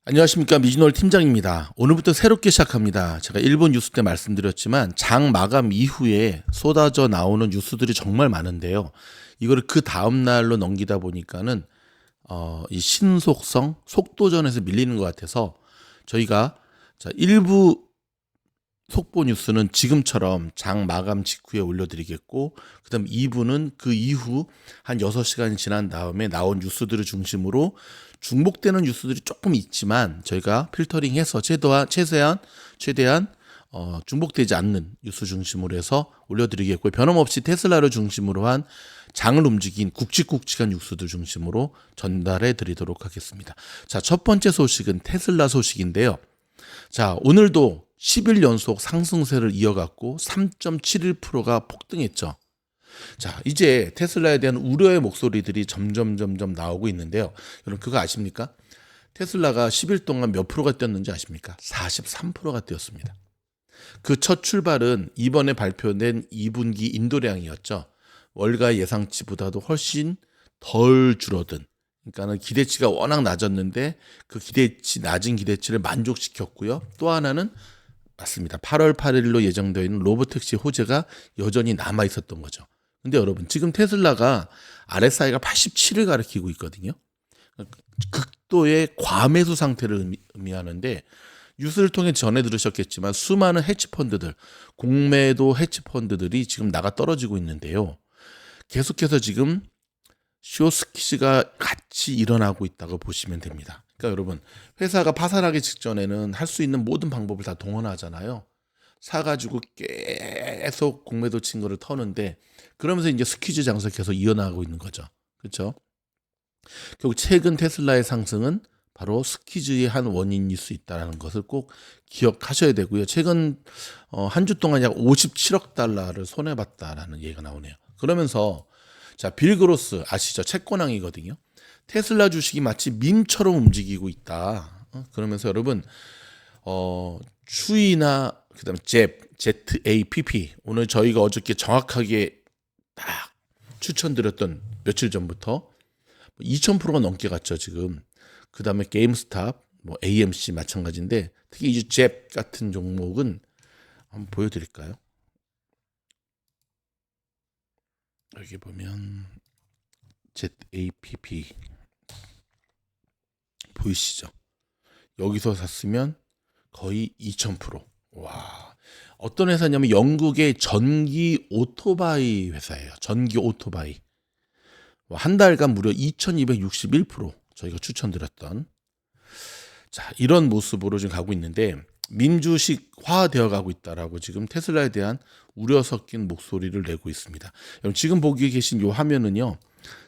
안녕하십니까, 미진월 팀장입니다. 오늘부터 새롭게 시작합니다. 제가 일본 뉴스 때 말씀드렸지만 장 마감 이후에 쏟아져 나오는 뉴스들이 정말 많은데요. 이거를 그 다음 날로 넘기다 보니까는 이 신속성, 속도전에서 밀리는 것 같아서 저희가 일부 속보 뉴스는 지금처럼 장 마감 직후에 올려드리겠고, 그다음 2부는 그 이후 한 6시간이 지난 다음에 나온 뉴스들을 중심으로 중복되는 뉴스들이 조금 있지만 저희가 필터링해서 최대한 중복되지 않는 뉴스 중심으로 해서 올려드리겠고요. 변함없이 테슬라를 중심으로 한 장을 움직인 굵직굵직한 뉴스들 중심으로 전달해 드리도록 하겠습니다. 자, 첫 번째 소식은 테슬라 소식인데요. 자, 오늘도 10일 연속 상승세를 이어갔고 3.71%가 폭등했죠. 자, 이제 테슬라에 대한 우려의 목소리들이 점점 나오고 있는데요. 여러분 그거 아십니까? 테슬라가 10일 동안 몇 프로가 뛰었는지 아십니까? 43%가 뛰었습니다. 그 첫 출발은 이번에 발표된 2분기 인도량이었죠. 월가 예상치보다도 훨씬 덜 줄어든, 그러니까는 기대치가 워낙 낮았는데 그 낮은 기대치를 만족시켰고요. 또 하나는 맞습니다. 8월 8일로 예정되어 있는 로보택시 호재가 여전히 남아 있었던 거죠. 근데 여러분 지금 테슬라가 RSI가 87을 가리키고 있거든요. 극도의 과매수 상태를 의미하는데, 뉴스를 통해 전해 들으셨겠지만 수많은 헤지펀드들, 공매도 헤지펀드들이 지금 나가 떨어지고 있는데요. 계속해서 지금 숏스퀴즈가 같이 일어나고 있다고 보시면 됩니다. 그러니까 여러분, 회사가 파산하기 직전에는 할 수 있는 모든 방법을 다 동원하잖아요. 사가지고 계속 공매도 친 거를 터는데, 그러면서 이제 스퀴즈 장사 계속 이어나가고 있는 거죠. 그렇죠? 결국 최근 테슬라의 상승은 바로 스퀴즈의 한 원인일 수 있다는 것을 꼭 기억하셔야 되고요. 최근 한 주 동안 약 57억 달러를 손해봤다라는 얘기가 나오네요. 그러면서 자, 빌 그로스 아시죠? 채권왕이거든요. 테슬라 주식이 마치 밈처럼 움직이고 있다. 그러면서 여러분 추이나 그다음에 ZAPP, 오늘 저희가 어저께 정확하게 딱 추천드렸던 며칠 전부터 2000%가 넘게 갔죠 지금. 그다음에 게임스탑, AMC 마찬가지인데, 특히 이 잽 같은 종목은 한번 보여드릴까요? 여기 보면 ZAPP 보이시죠? 여기서 샀으면 거의 2000%. 와, 어떤 회사냐면 영국의 전기 오토바이 회사예요. 전기 오토바이. 한 달간 무려 2261% 저희가 추천드렸던, 자, 이런 모습으로 지금 가고 있는데, 민주식화 되어 가고 있다라고 지금 테슬라에 대한 우려 섞인 목소리를 내고 있습니다. 여러분 지금 보기 계신 이 화면은요,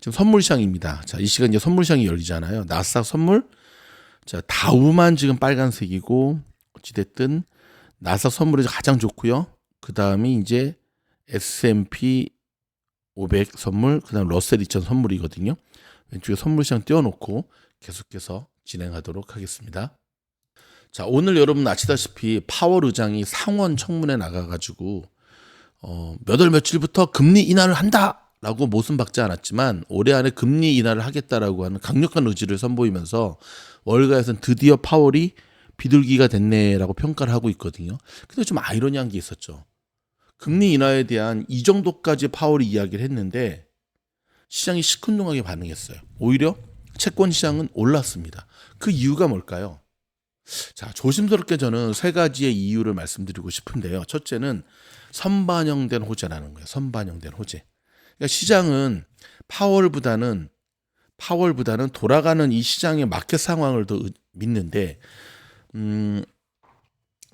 지금 선물 시장입니다. 자, 이 시간 이제 선물 시장이 열리잖아요. 나스닥 선물. 자, 다우만 지금 빨간색이고, 어찌됐든 나스닥 선물이 가장 좋고요. 그 다음에 이제 S&P 500 선물, 그 다음 러셀 2000 선물이거든요. 왼쪽에 선물 시장 띄워놓고 계속해서 진행하도록 하겠습니다. 자, 오늘 여러분 아시다시피 파월 의장이 상원 청문회 나가가지고 몇 월 며칠부터 금리 인하를 한다라고 못은 박지 않았지만 올해 안에 금리 인하를 하겠다라고 하는 강력한 의지를 선보이면서 월가에서는 드디어 파월이 비둘기가 됐네라고 평가를 하고 있거든요. 근데 좀 아이러니한 게 있었죠. 금리 인하에 대한 이 정도까지 파월이 이야기를 했는데 시장이 시큰둥하게 반응했어요. 오히려 채권 시장은 올랐습니다. 그 이유가 뭘까요? 자, 조심스럽게 저는 세 가지의 이유를 말씀드리고 싶은데요. 첫째는 선반영된 호재라는 거예요. 선반영된 호재. 그러니까 시장은 파월보다는 돌아가는 이 시장의 마켓 상황을 더 믿는데,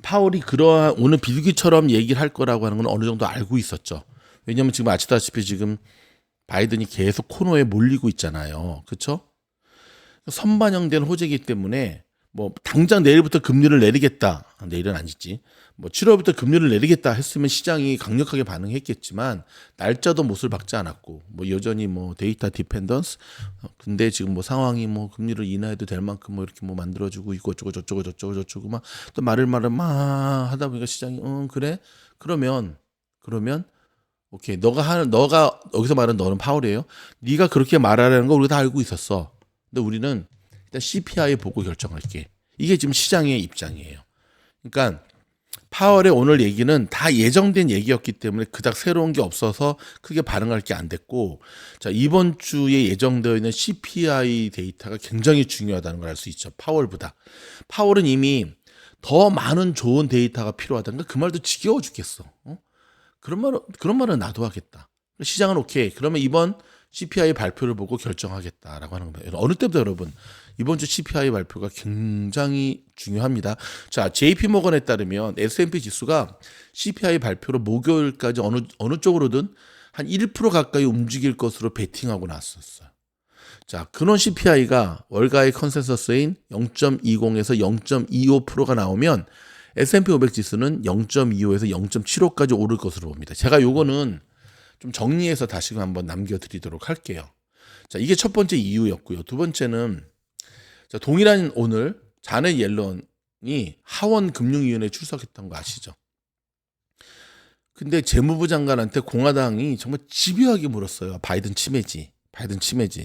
파월이 그러한 오늘 비둘기처럼 얘기를 할 거라고 하는 건 어느 정도 알고 있었죠. 왜냐하면 지금 아시다시피 지금 바이든이 계속 코너에 몰리고 있잖아요. 그렇죠? 선반영된 호재이기 때문에 당장 내일부터 금리를 내리겠다. 내일은 아니지. 7월부터 금리를 내리겠다 했으면 시장이 강력하게 반응했겠지만 날짜도 못을 박지 않았고 여전히 데이터 디펜던스. 근데 지금 상황이 금리를 인하해도 될 만큼 이렇게 만들어주고 있고 저쩌고 막 또 말을 막 하다 보니까 시장이 그래? 그러면 오케이. 너가 여기서 말하는 너는 파월이에요. 네가 그렇게 말하라는 거 우리가 다 알고 있었어. 근데 우리는 일단 CPI 보고 결정할게. 이게 지금 시장의 입장이에요. 그러니까 파월의 오늘 얘기는 다 예정된 얘기였기 때문에 그닥 새로운 게 없어서 크게 반응할 게 안 됐고, 자, 이번 주에 예정되어 있는 CPI 데이터가 굉장히 중요하다는 걸 알 수 있죠. 파월보다. 파월은 이미 더 많은 좋은 데이터가 필요하다는 그 말도 지겨워 죽겠어. 그런 말은 나도 하겠다. 시장은 오케이. 그러면 이번 CPI 발표를 보고 결정하겠다라고 하는 겁니다. 어느 때보다 여러분 이번 주 CPI 발표가 굉장히 중요합니다. 자, JP모건에 따르면 S&P 지수가 CPI 발표로 목요일까지 어느 쪽으로든 한 1% 가까이 움직일 것으로 베팅하고 나왔었어요. 자, 근원 CPI가 월가의 컨센서스인 0.20에서 0.25%가 나오면 S&P 500 지수는 0.25에서 0.75까지 오를 것으로 봅니다. 제가 요거는 좀 정리해서 다시금 한번 남겨드리도록 할게요. 자, 이게 첫 번째 이유였고요. 두 번째는, 자, 동일한 오늘 자넷 옐런이 하원 금융위원회에 출석했던 거 아시죠? 근데 재무부 장관한테 공화당이 정말 집요하게 물었어요. 바이든 치매지.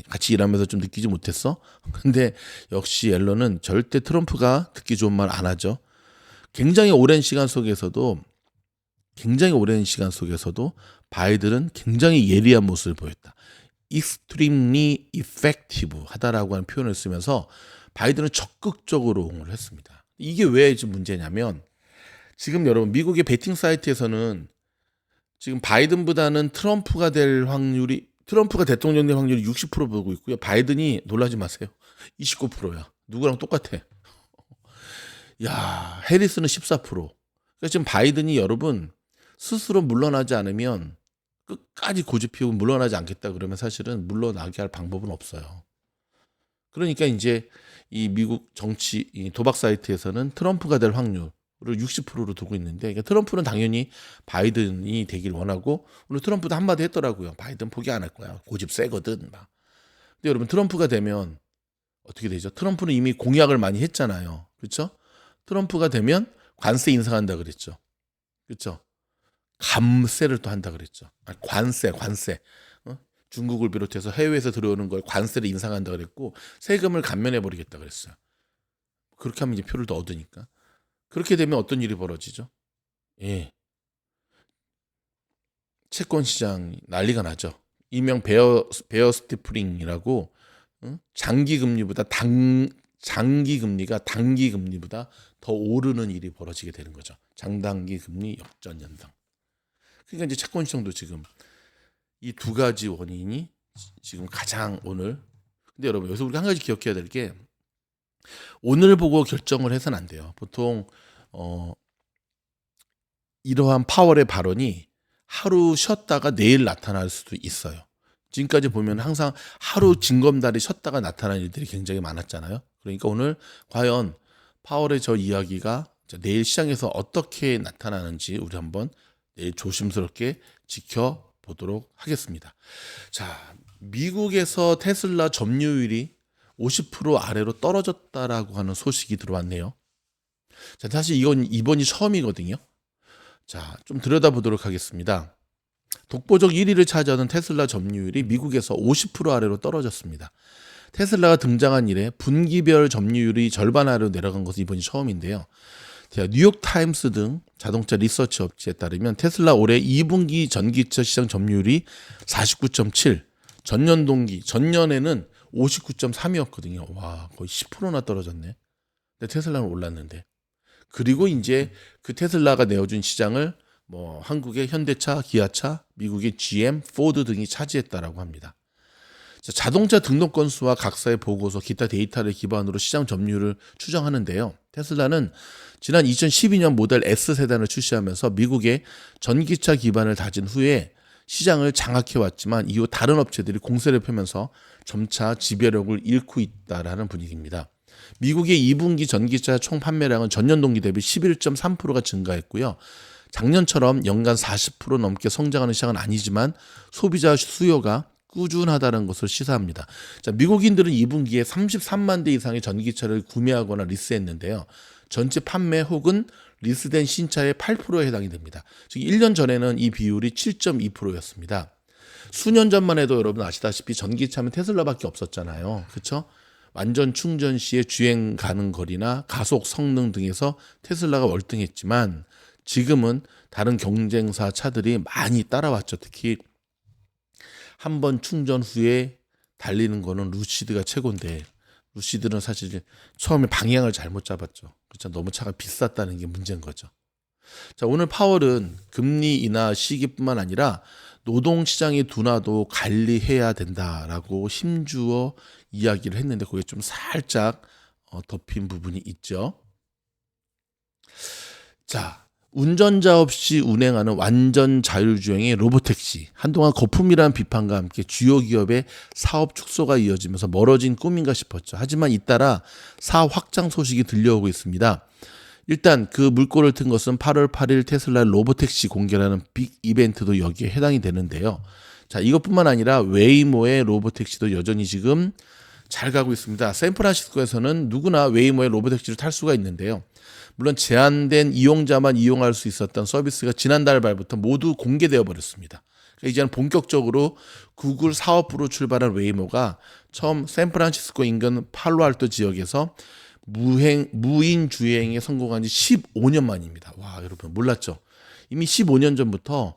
같이 일하면서 좀 느끼지 못했어? 근데 역시 옐런은 절대 트럼프가 듣기 좋은 말 안 하죠. 굉장히 오랜 시간 속에서도 바이든은 굉장히 예리한 모습을 보였다. extremely effective 하다라고 하는 표현을 쓰면서 바이든은 적극적으로 옹호를 했습니다. 이게 왜 지금 문제냐면, 지금 여러분 미국의 베팅 사이트에서는 지금 바이든보다는 트럼프가 대통령 될 확률이 60% 보고 있고요. 바이든이, 놀라지 마세요, 29%야. 누구랑 똑같아. 야, 해리스는 14%. 그러니까 지금 바이든이 여러분 스스로 물러나지 않으면, 끝까지 고집 피우고 물러나지 않겠다 그러면 사실은 물러나게 할 방법은 없어요. 그러니까 이제 이 미국 정치 이 도박 사이트에서는 트럼프가 될 확률을 60%로 두고 있는데, 그러니까 트럼프는 당연히 바이든이 되길 원하고, 오늘 트럼프도 한마디 했더라고요. 바이든 포기 안 할 거야. 고집 세거든. 막. 근데 여러분 트럼프가 되면 어떻게 되죠? 트럼프는 이미 공약을 많이 했잖아요. 그렇죠? 트럼프가 되면 관세 인상한다 그랬죠. 그렇죠? 감세를 또 한다 그랬죠. 관세. 중국을 비롯해서 해외에서 들어오는 걸 관세를 인상한다 그랬고, 세금을 감면해 버리겠다 그랬어요. 그렇게 하면 이제 표를 더 얻으니까. 그렇게 되면 어떤 일이 벌어지죠? 예, 채권 시장 난리가 나죠. 일명 베어 스티플링이라고, 장기 금리가 단기 금리보다 더 오르는 일이 벌어지게 되는 거죠. 장단기 금리 역전 연상. 그러니까 이제 채권 시장도 지금 이 두 가지 원인이 지금 가장 오늘. 근데 여러분 여기서 우리가 한 가지 기억해야 될 게, 오늘 보고 결정을 해서는 안 돼요. 보통 이러한 파월의 발언이 하루 쉬었다가 내일 나타날 수도 있어요. 지금까지 보면 항상 하루 징검다리 쉬었다가 나타나는 일들이 굉장히 많았잖아요. 그러니까 오늘 과연 파월의 저 이야기가 내일 시장에서 어떻게 나타나는지 우리 한번 내일 조심스럽게 지켜보도록 하겠습니다. 자, 미국에서 테슬라 점유율이 50% 아래로 떨어졌다라고 하는 소식이 들어왔네요. 자, 사실 이건 이번이 처음이거든요. 자, 좀 들여다보도록 하겠습니다. 독보적 1위를 차지하는 테슬라 점유율이 미국에서 50% 아래로 떨어졌습니다. 테슬라가 등장한 이래 분기별 점유율이 절반 아래로 내려간 것은 이번이 처음인데요. 뉴욕타임스 등 자동차 리서치 업체에 따르면 테슬라 올해 2분기 전기차 시장 점유율이 49.7, 전년에는 59.3이었거든요. 와, 거의 10%나 떨어졌네. 근데 테슬라는 올랐는데. 그리고 이제 그 테슬라가 내어준 시장을 뭐 한국의 현대차, 기아차, 미국의 GM, 포드 등이 차지했다라고 합니다. 자동차 등록 건수와 각사의 보고서, 기타 데이터를 기반으로 시장 점유율을 추정하는데요. 테슬라는 지난 2012년 모델 S 세단을 출시하면서 미국의 전기차 기반을 다진 후에 시장을 장악해왔지만, 이후 다른 업체들이 공세를 펴면서 점차 지배력을 잃고 있다라는 분위기입니다. 미국의 2분기 전기차 총 판매량은 전년 동기 대비 11.3%가 증가했고요. 작년처럼 연간 40% 넘게 성장하는 시장은 아니지만 소비자 수요가 꾸준하다는 것을 시사합니다. 자, 미국인들은 2분기에 33만 대 이상의 전기차를 구매하거나 리스했는데요. 전체 판매 혹은 리스된 신차의 8%에 해당이 됩니다. 즉 1년 전에는 이 비율이 7.2%였습니다. 수년 전만 해도 여러분 아시다시피 전기차면 테슬라밖에 없었잖아요. 그렇죠? 완전 충전 시에 주행 가능 거리나 가속 성능 등에서 테슬라가 월등했지만 지금은 다른 경쟁사 차들이 많이 따라왔죠. 특히 한 번 충전 후에 달리는 거는 루시드가 최고인데 루시드는 사실 처음에 방향을 잘못 잡았죠. 그렇죠. 너무 차가 비쌌다는 게 문제인 거죠. 자, 오늘 파월은 금리 인하 시기뿐만 아니라 노동시장의 둔화도 관리해야 된다라고 힘주어 이야기를 했는데 그게 좀 살짝 덮인 부분이 있죠. 자, 운전자 없이 운행하는 완전 자율주행의 로보택시. 한동안 거품이라는 비판과 함께 주요 기업의 사업 축소가 이어지면서 멀어진 꿈인가 싶었죠. 하지만 잇따라 사업 확장 소식이 들려오고 있습니다. 일단 그 물꼬를 튼 것은 8월 8일 테슬라 로보택시 공개라는 빅 이벤트도 여기에 해당이 되는데요. 자, 이것뿐만 아니라 웨이모의 로보택시도 여전히 지금 잘 가고 있습니다. 샌프란시스코에서는 누구나 웨이모의 로보택시를 탈 수가 있는데요. 물론 제한된 이용자만 이용할 수 있었던 서비스가 지난달 말부터 모두 공개되어 버렸습니다. 그러니까 이제는 본격적으로 구글 사업부로 출발한 웨이모가 처음 샌프란시스코 인근 팔로알토 지역에서 무인 주행에 성공한 지 15년 만입니다. 와, 여러분 몰랐죠? 이미 15년 전부터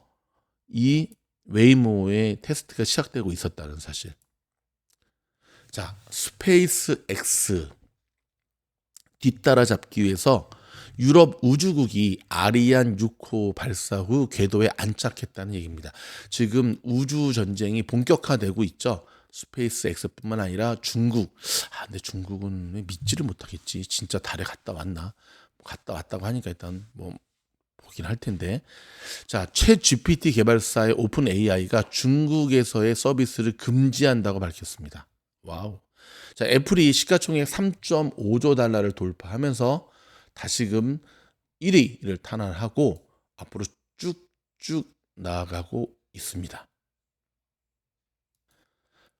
이 웨이모의 테스트가 시작되고 있었다는 사실. 자, 스페이스 X 뒤따라잡기 위해서 유럽 우주국이 아리안 6호 발사 후 궤도에 안착했다는 얘기입니다. 지금 우주 전쟁이 본격화되고 있죠. 스페이스 X뿐만 아니라 중국. 근데 중국은 왜 믿지를 못하겠지. 진짜 달에 갔다 왔나? 갔다 왔다고 하니까 일단 뭐 보긴 할 텐데. 자, 챗 GPT 개발사의 오픈 AI가 중국에서의 서비스를 금지한다고 밝혔습니다. 와우. 자, 애플이 시가총액 3.5조 달러를 돌파하면서 다시금 1위를 탄환하고 앞으로 쭉쭉 나아가고 있습니다.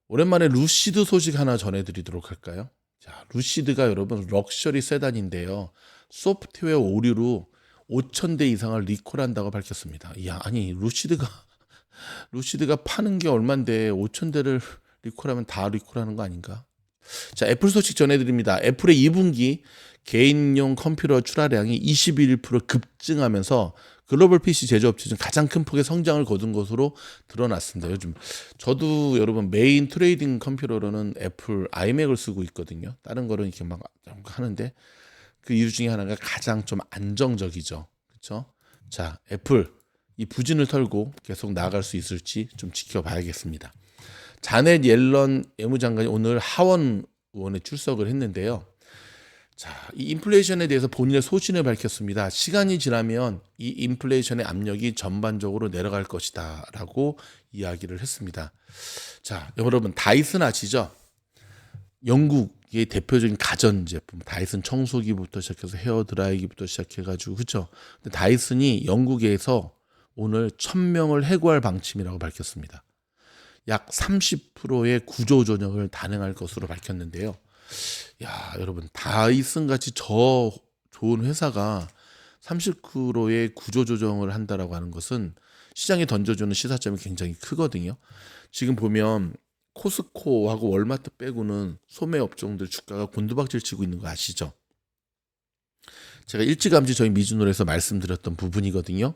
오랜만에 루시드 소식 하나 전해드리도록 할까요? 자, 루시드가 여러분 럭셔리 세단인데요. 소프트웨어 오류로 5,000대 이상을 리콜한다고 밝혔습니다. 이야, 아니 루시드가 파는 게 얼만데 5,000대를 리콜하면 다 리콜하는 거 아닌가? 자, 애플 소식 전해드립니다. 애플의 2분기 개인용 컴퓨터 출하량이 21% 급증하면서 글로벌 PC 제조업체 중 가장 큰 폭의 성장을 거둔 것으로 드러났습니다. 요즘 저도 여러분 메인 트레이딩 컴퓨터로는 애플 아이맥을 쓰고 있거든요. 다른 거는 이렇게 막 하는데 그 이유 중에 하나가 가장 좀 안정적이죠. 그렇죠? 자, 애플 이 부진을 털고 계속 나아갈 수 있을지 좀 지켜봐야겠습니다. 자넷 옐런 외무장관이 오늘 하원 의원에 출석을 했는데요. 자, 이 인플레이션에 대해서 본인의 소신을 밝혔습니다. 시간이 지나면 이 인플레이션의 압력이 전반적으로 내려갈 것이다 라고 이야기를 했습니다. 자, 여러분 다이슨 아시죠? 영국의 대표적인 가전제품 다이슨 청소기부터 시작해서 헤어드라이기부터 시작해가지고 그렇죠? 근데 다이슨이 영국에서 오늘 1,000명을 해고할 방침이라고 밝혔습니다. 약 30%의 구조조정을 단행할 것으로 밝혔는데요. 야, 여러분 다이슨 같이 저 좋은 회사가 30%의 구조조정을 한다라고 하는 것은 시장에 던져주는 시사점이 굉장히 크거든요. 지금 보면 코스코하고 월마트 빼고는 소매 업종들 주가가 곤두박질 치고 있는 거 아시죠? 제가 일찌감치 저희 미주노에서 말씀드렸던 부분이거든요.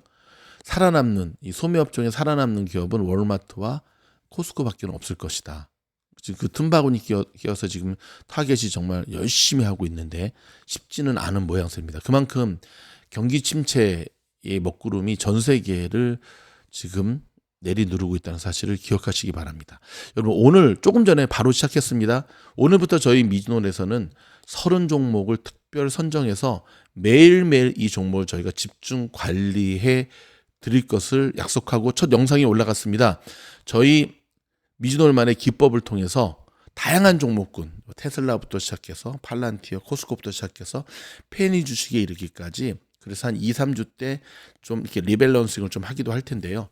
살아남는 이 소매 업종에 살아남는 기업은 월마트와 코스코밖에 없을 것이다. 지금 그 틈바구니 끼어서 지금 타겟이 정말 열심히 하고 있는데 쉽지는 않은 모양새입니다. 그만큼 경기 침체의 먹구름이 전 세계를 지금 내리누르고 있다는 사실을 기억하시기 바랍니다. 여러분 오늘 조금 전에 바로 시작했습니다. 오늘부터 저희 미즈논에서는 30종목을 특별 선정해서 매일매일 이 종목을 저희가 집중 관리해 드릴 것을 약속하고 첫 영상이 올라갔습니다. 저희 미즈놀만의 기법을 통해서 다양한 종목군 테슬라부터 시작해서 팔란티어, 코스코부터 시작해서 페니 주식에 이르기까지 그래서 한 2, 3주 때 좀 이렇게 리밸런싱을 좀 하기도 할 텐데요.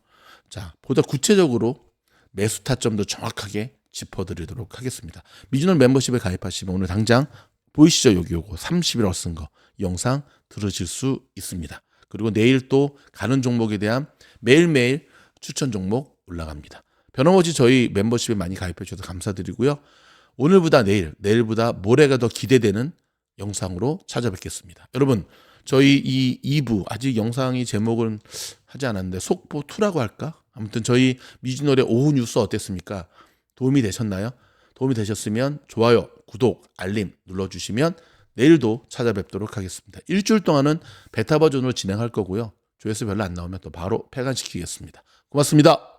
자, 보다 구체적으로 매수 타점도 정확하게 짚어드리도록 하겠습니다. 미즈놀 멤버십에 가입하시면 오늘 당장 보이시죠? 요거 30일 쓴 거 영상 들으실 수 있습니다. 그리고 내일 또 가는 종목에 대한 매일매일 추천 종목 올라갑니다. 변함없이 저희 멤버십에 많이 가입해 주셔서 감사드리고요. 오늘보다 내일, 내일보다 모레가 더 기대되는 영상으로 찾아뵙겠습니다. 여러분, 저희 이 2부 아직 영상이 제목은 하지 않았는데 속보 2라고 할까? 아무튼 저희 미주노래 오후 뉴스 어땠습니까? 도움이 되셨나요? 도움이 되셨으면 좋아요, 구독, 알림 눌러주시면 내일도 찾아뵙도록 하겠습니다. 일주일 동안은 베타 버전으로 진행할 거고요. 조회수 별로 안 나오면 또 바로 폐간시키겠습니다. 고맙습니다.